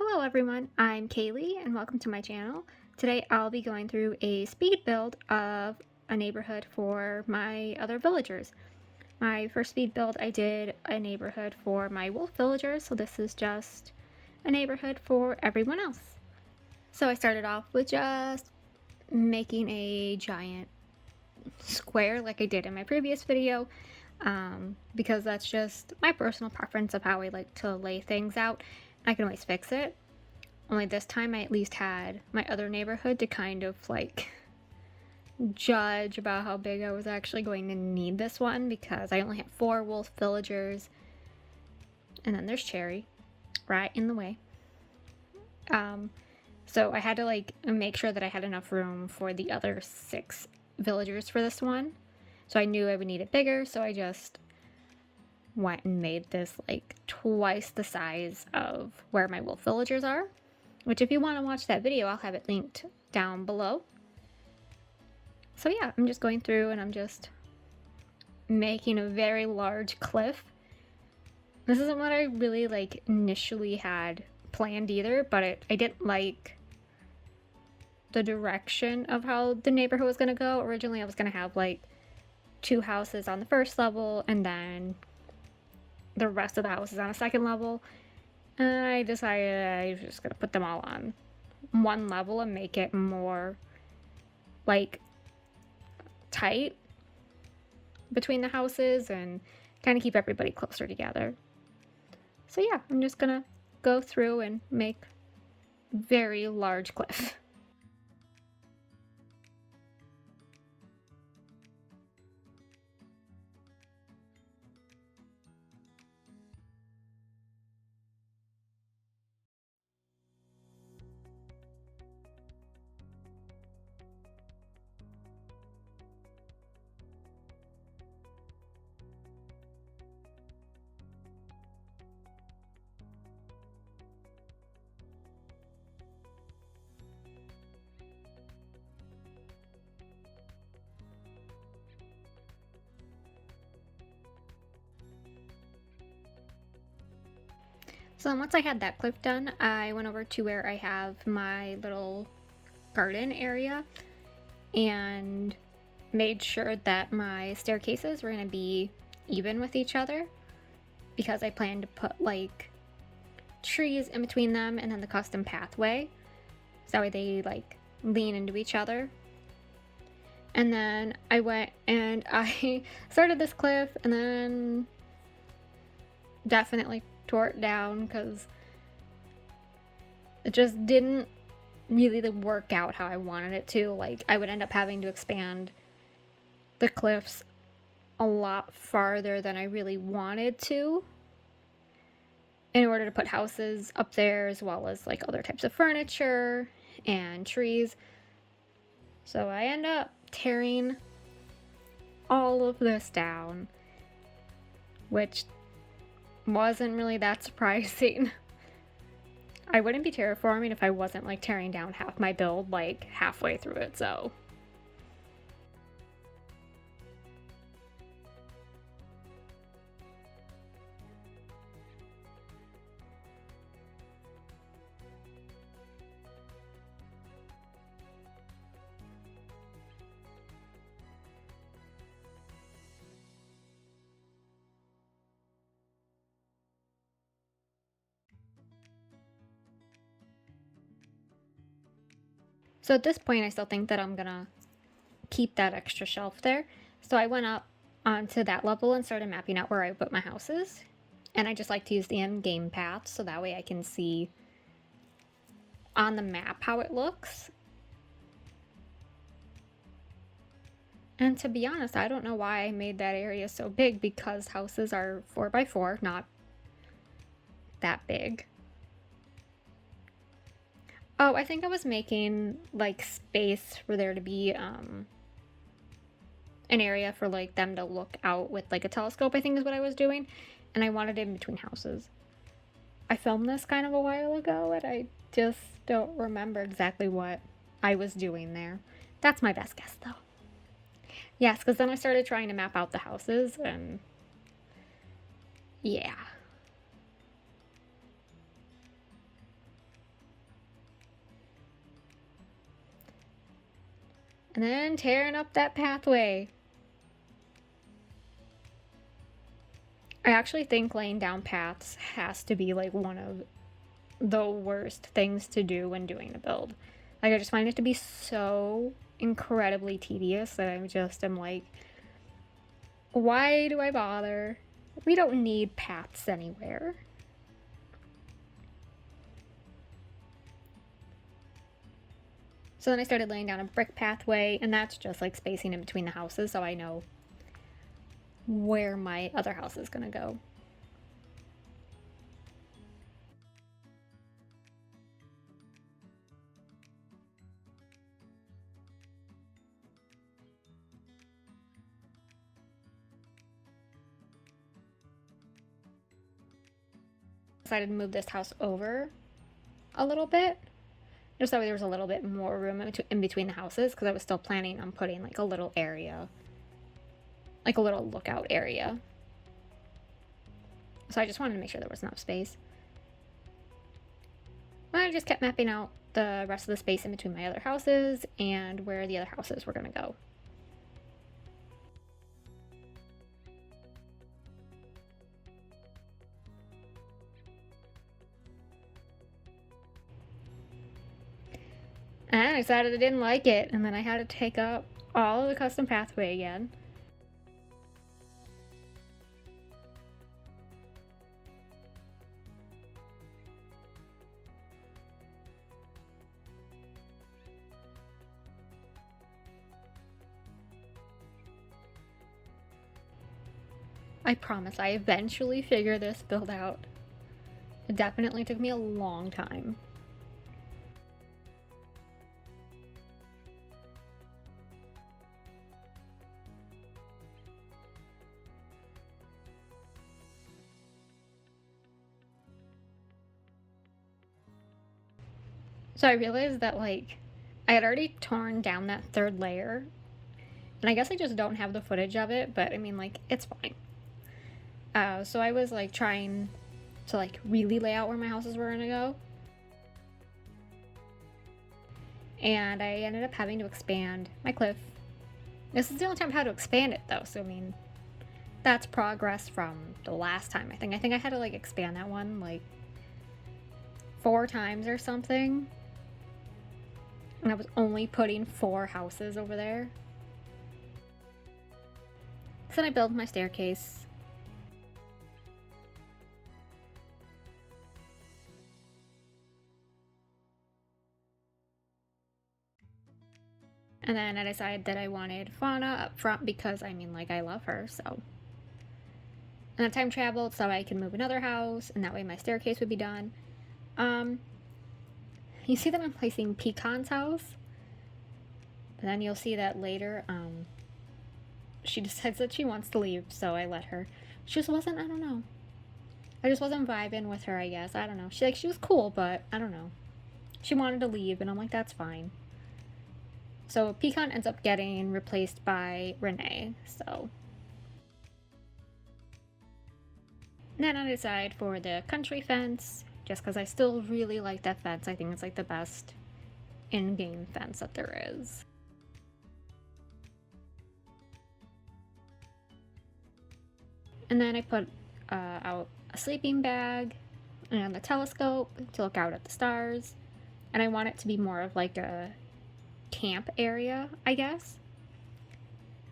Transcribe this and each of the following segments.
Hello everyone, I'm Kaylee and welcome to my channel. Today I'll be going through a speed build of a neighborhood for my other villagers. My first speed build I did a neighborhood for my wolf villagers, so this is just a neighborhood for everyone else. So I started off with just making a giant square like I did in my previous video, because that's just my personal preference of how I like to lay things out. I can always fix it. Only this time I at least had my other neighborhood to kind of like judge about how big I was actually going to need this one, because I only have 4 wolf villagers. And then there's Cherry right in the way. So I had to like make sure that I had enough room for the other 6 villagers for this one. So I knew I would need it bigger, so I just went and made this like twice the size of where my wolf villagers are. Which, if you want to watch that video, I'll have it linked down below. So yeah, I'm just going through and I'm just making a very large cliff. This isn't what I really like initially had planned either, but I didn't like the direction of how the neighborhood was going to go. Originally I was going to have like 2 houses on the first level and then the rest of the houses on a second level. And I decided I was just going to put them all on one level and make it more like tight between the houses and kind of keep everybody closer together. So yeah, I'm just gonna go through and make very large cliff. So once I had that cliff done, I went over to where I have my little garden area and made sure that my staircases were going to be even with each other, because I planned to put like trees in between them and then the custom pathway, so that way they like lean into each other. And then I went and I started this cliff and then definitely tore it down because it just didn't really work out how I wanted it to. Like, I would end up having to expand the cliffs a lot farther than I really wanted to in order to put houses up there, as well as like other types of furniture and trees. So I end up tearing all of this down, which wasn't really that surprising. I wouldn't be terraforming if I wasn't like tearing down half my build like halfway through it, so. So at this point, I still think that I'm gonna keep that extra shelf there. So I went up onto that level and started mapping out where I put my houses. And I just like to use the in-game path, so that way I can see on the map how it looks. And to be honest, I don't know why I made that area so big, because houses are 4x4, not that big. Oh, I think I was making like space for there to be an area for like them to look out with like a telescope, I think is what I was doing. And I wanted it in between houses. I filmed this kind of a while ago and I just don't remember exactly what I was doing there. That's my best guess though. Yes, because then I started trying to map out the houses and yeah. And then tearing up that pathway. I actually think laying down paths has to be like one of the worst things to do when doing a build. Like, I just find it to be so incredibly tedious that I'm like, why do I bother? We don't need paths anywhere. So then I started laying down a brick pathway, and that's just like spacing in between the houses so I know where my other house is gonna go. Decided to move this house over a little bit, just that way there was a little bit more room in between the houses, because I was still planning on putting like a little area, like a little lookout area. So I just wanted to make sure there was enough space. But I just kept mapping out the rest of the space in between my other houses and where the other houses were going to go. And I decided I didn't like it, and then I had to take up all of the custom pathway again. I promise I eventually figured this build out. It definitely took me a long time. So I realized that, like, I had already torn down that third layer, and I guess I just don't have the footage of it, but I mean, like, it's fine. So I was like trying to like really lay out where my houses were gonna go, and I ended up having to expand my cliff. This is the only time I've had to expand it though, so I mean, that's progress from the last time. I think I had to like expand that one like 4 times or something, and I was only putting 4 houses over there. So then I built my staircase. And then I decided that I wanted Fauna up front because, I mean, like, I love her, so. And I time traveled so I can move another house, and that way my staircase would be done. You see that I'm placing Pecan's house, but then you'll see that later, she decides that she wants to leave, so I let her. She just wasn't, I don't know. I just wasn't vibing with her, I guess. I don't know. She was cool, but I don't know. She wanted to leave, and I'm like, that's fine. So Pecan ends up getting replaced by Renee, so. And then I decide for the country fence, just because I still really like that fence. I think it's like the best in-game fence that there is. And then I put out a sleeping bag and the telescope to look out at the stars. And I want it to be more of like a camp area, I guess.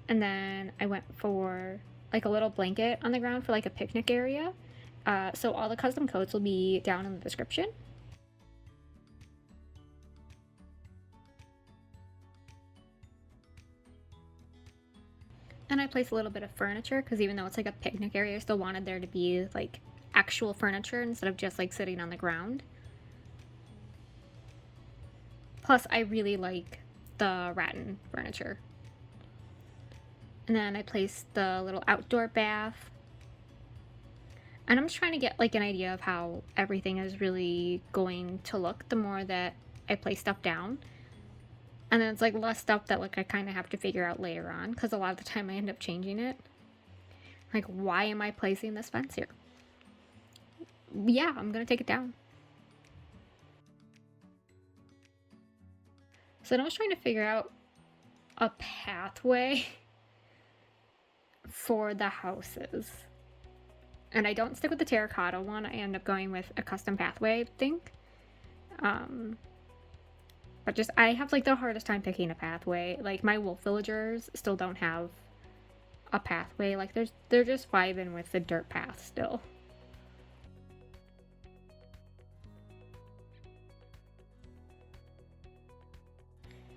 And then I went for like a little blanket on the ground for like a picnic area. So all the custom codes will be down in the description. And I placed a little bit of furniture because even though it's like a picnic area, I still wanted there to be like actual furniture instead of just like sitting on the ground. Plus, I really like the rattan furniture. And then I placed the little outdoor bath. And I'm just trying to get like an idea of how everything is really going to look the more that I place stuff down. And then it's like less stuff that like I kind of have to figure out later on, because a lot of the time I end up changing it. Like, why am I placing this fence here? Yeah, I'm gonna take it down. So then I was trying to figure out a pathway for the houses. And I don't stick with the terracotta one. I end up going with a custom pathway, I think. But just, I have like the hardest time picking a pathway. Like my wolf villagers still don't have a pathway. Like they're just vibing with the dirt path still.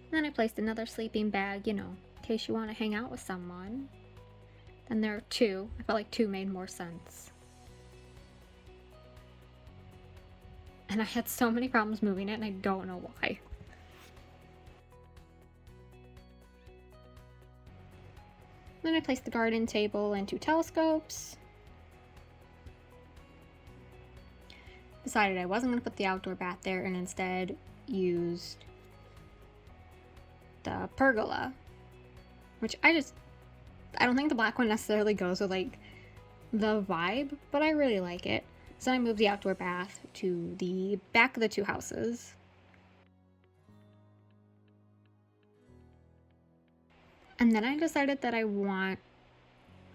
Then I placed another sleeping bag, you know, in case you want to hang out with someone. Then there are two. I felt like two made more sense. And I had so many problems moving it, and I don't know why. Then I placed the garden table and two telescopes. Decided I wasn't going to put the outdoor bath there and instead used the pergola, which I don't think the black one necessarily goes with like the vibe, but I really like it. So I moved the outdoor bath to the back of the two houses. And then I decided that I want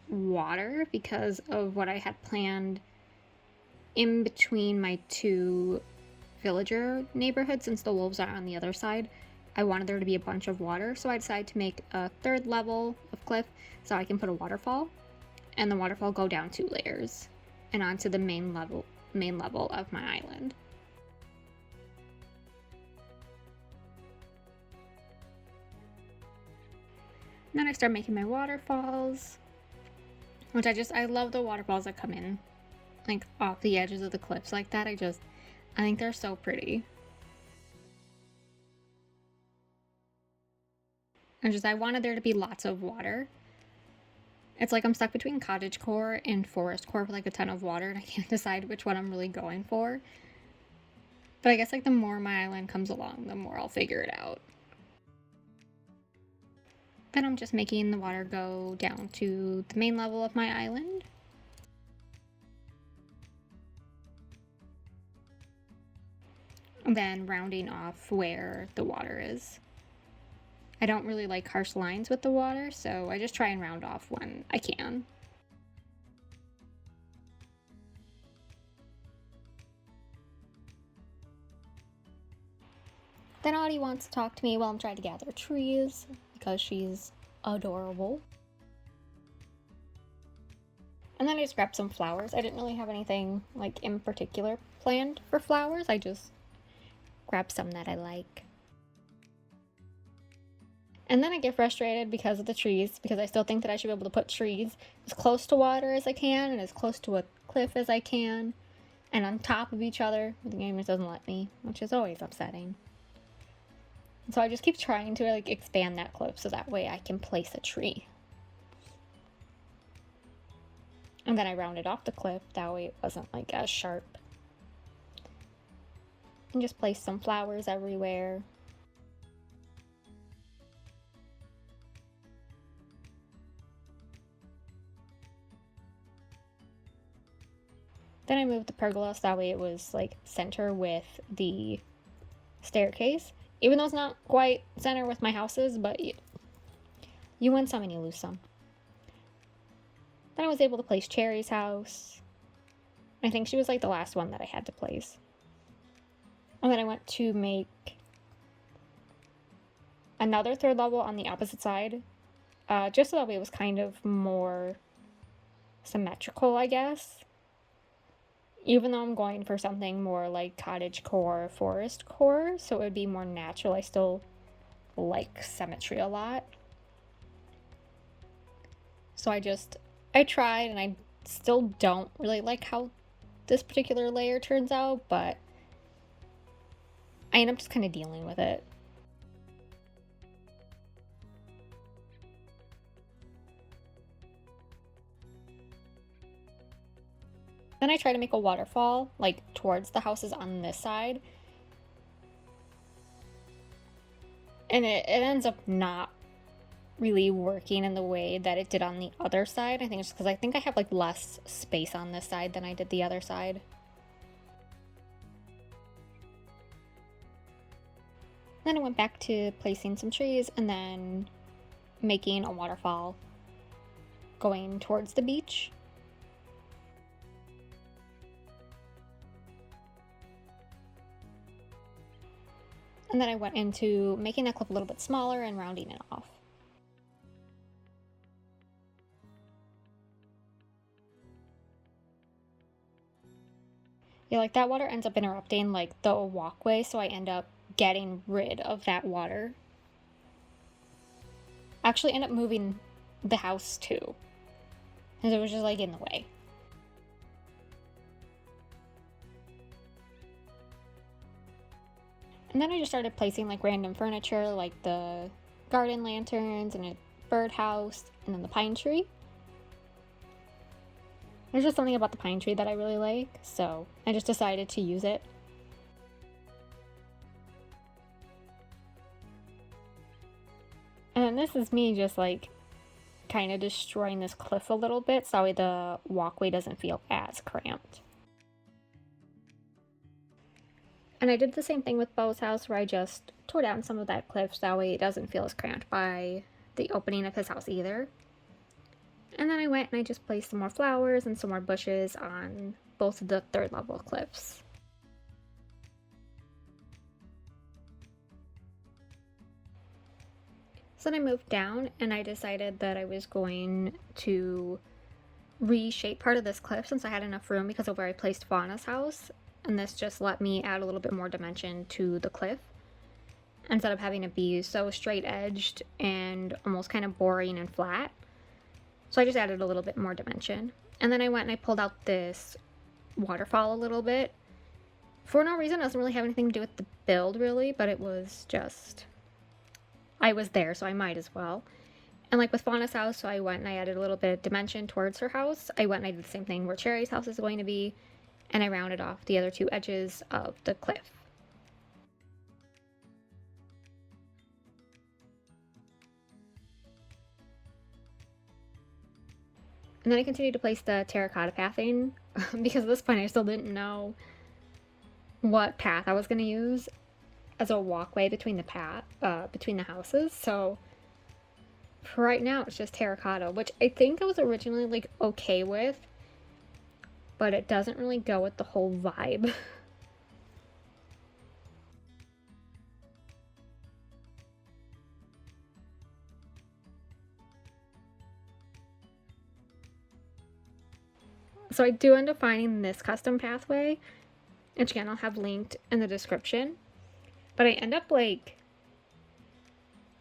water because of what I had planned in between my two villager neighborhoods. Since the wolves are on the other side, I wanted there to be a bunch of water, so I decided to make a third level of cliff so I can put a waterfall, and the waterfall go down 2 layers and onto the main level of my island. And then I started making my waterfalls, which I love the waterfalls that come in like off the edges of the cliffs like that. I think they're so pretty. I wanted there to be lots of water. It's like I'm stuck between cottagecore and forest core with like a ton of water, and I can't decide which one I'm really going for. But I guess like the more my island comes along, the more I'll figure it out. Then I'm just making the water go down to the main level of my island. And then rounding off where the water is. I don't really like harsh lines with the water, so I just try and round off when I can. Then Audie wants to talk to me while I'm trying to gather trees because she's adorable. And then I just grabbed some flowers. I didn't really have anything like in particular planned for flowers. I just grabbed some that I like. And then I get frustrated because of the trees, because I still think that I should be able to put trees as close to water as I can and as close to a cliff as I can and on top of each other. The game just doesn't let me, which is always upsetting. So I just keep trying to like expand that cliff so that way I can place a tree. And then I rounded off the cliff, that way it wasn't like as sharp. And just placed some flowers everywhere. Then I moved the pergola so that way it was like center with the staircase. Even though it's not quite center with my houses, but you win some and you lose some. Then I was able to place Cherry's house. I think she was like the last one that I had to place. And then I went to make another third level on the opposite side. Just so that way it was kind of more symmetrical, I guess. Even though I'm going for something more like cottage core, forest core, so it would be more natural, I still like symmetry a lot. So I tried, and I still don't really like how this particular layer turns out, but I end up just kind of dealing with it. Then I try to make a waterfall, like, towards the houses on this side. And it ends up not really working in the way that it did on the other side. I think it's just because I think I have, like, less space on this side than I did the other side. Then I went back to placing some trees, and then making a waterfall going towards the beach. And then I went into making that clip a little bit smaller and rounding it off. Yeah, like that water ends up interrupting like the walkway, so I end up getting rid of that water. I actually end up moving the house too, because it was just like in the way. And then I just started placing like random furniture, like the garden lanterns and a birdhouse, and then the pine tree. There's just something about the pine tree that I really like, so I just decided to use it. And this is me just like kind of destroying this cliff a little bit so the walkway doesn't feel as cramped. And I did the same thing with Bo's house where I just tore down some of that cliff so that way it doesn't feel as cramped by the opening of his house either. And then I went and I just placed some more flowers and some more bushes on both of the third level cliffs. So then I moved down and I decided that I was going to reshape part of this cliff since I had enough room because of where I placed Fauna's house. And this just let me add a little bit more dimension to the cliff instead of having it be so straight edged and almost kind of boring and flat. So I just added a little bit more dimension. And then I went and I pulled out this waterfall a little bit. For no reason, it doesn't really have anything to do with the build really, but it was just, I was there, so I might as well. And like with Fauna's house, so I went and I added a little bit of dimension towards her house. I went and I did the same thing where Cherry's house is going to be, and I rounded off the other two edges of the cliff. And then I continued to place the terracotta pathing because at this point I still didn't know what path I was going to use as a walkway between the houses. So for right now it's just terracotta, which I think I was originally like okay with, but it doesn't really go with the whole vibe. So I do end up finding this custom pathway, which again I'll have linked in the description, but I end up like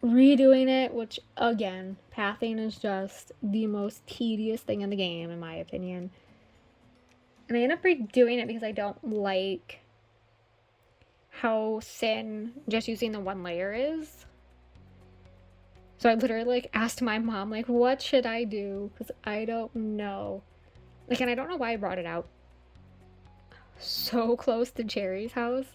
redoing it, which again, pathing is just the most tedious thing in the game in my opinion. And I end up redoing it because I don't like how thin just using the one layer is. So I literally like asked my mom like, what should I do? Because I don't know. Like, and I don't know why I brought it out so close to Cherry's house.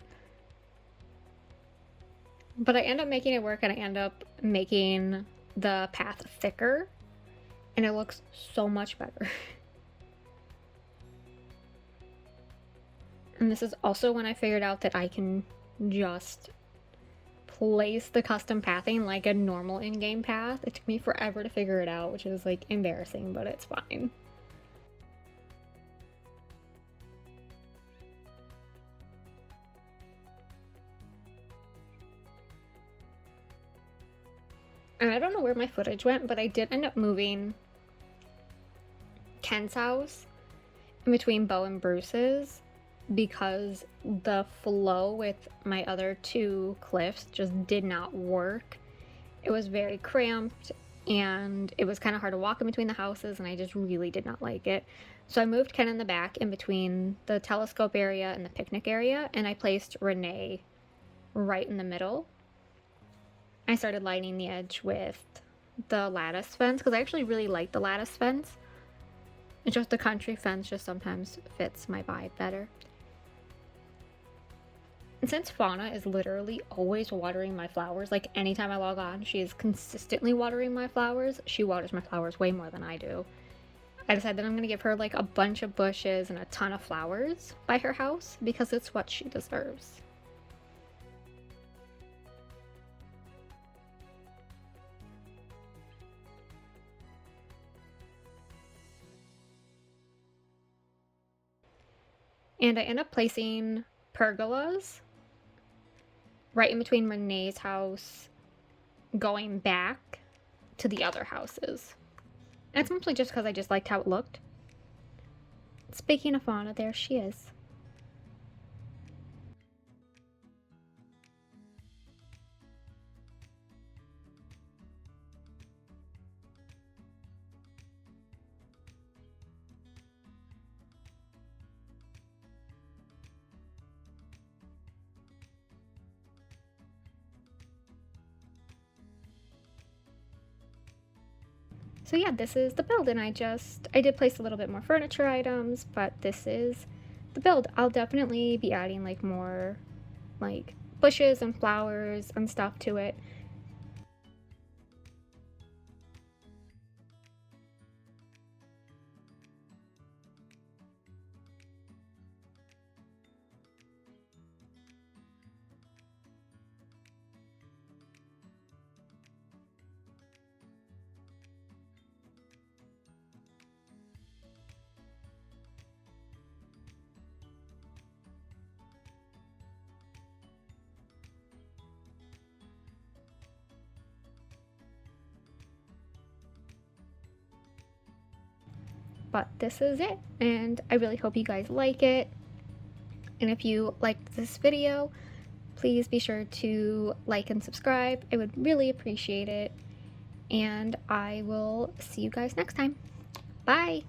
But I end up making it work and I end up making the path thicker. And it looks so much better. And this is also when I figured out that I can just place the custom pathing like a normal in-game path. It took me forever to figure it out, which is like embarrassing, but it's fine. And I don't know where my footage went, but I did end up moving Ken's house in between Bo and Bruce's because the flow with my other two cliffs just did not work. It was very cramped and it was kind of hard to walk in between the houses and I just really did not like it. So I moved Ken in the back in between the telescope area and the picnic area, and I placed Renee right in the middle. I started lining the edge with the lattice fence because I actually really like the lattice fence. It's just the country fence just sometimes fits my vibe better. And since Fauna is literally always watering my flowers, like anytime I log on, she is consistently watering my flowers. She waters my flowers way more than I do. I decided that I'm going to give her like a bunch of bushes and a ton of flowers by her house because it's what she deserves. And I end up placing pergolas right in between Renee's house going back to the other houses. And it's mostly just because I just liked how it looked. Speaking of fauna, there she is. So yeah, this is the build, and I did place a little bit more furniture items, but this is the build. I'll definitely be adding like more like bushes and flowers and stuff to it. But this is it, and I really hope you guys like it. And if you liked this video, please be sure to like and subscribe. I would really appreciate it. And I will see you guys next time. Bye!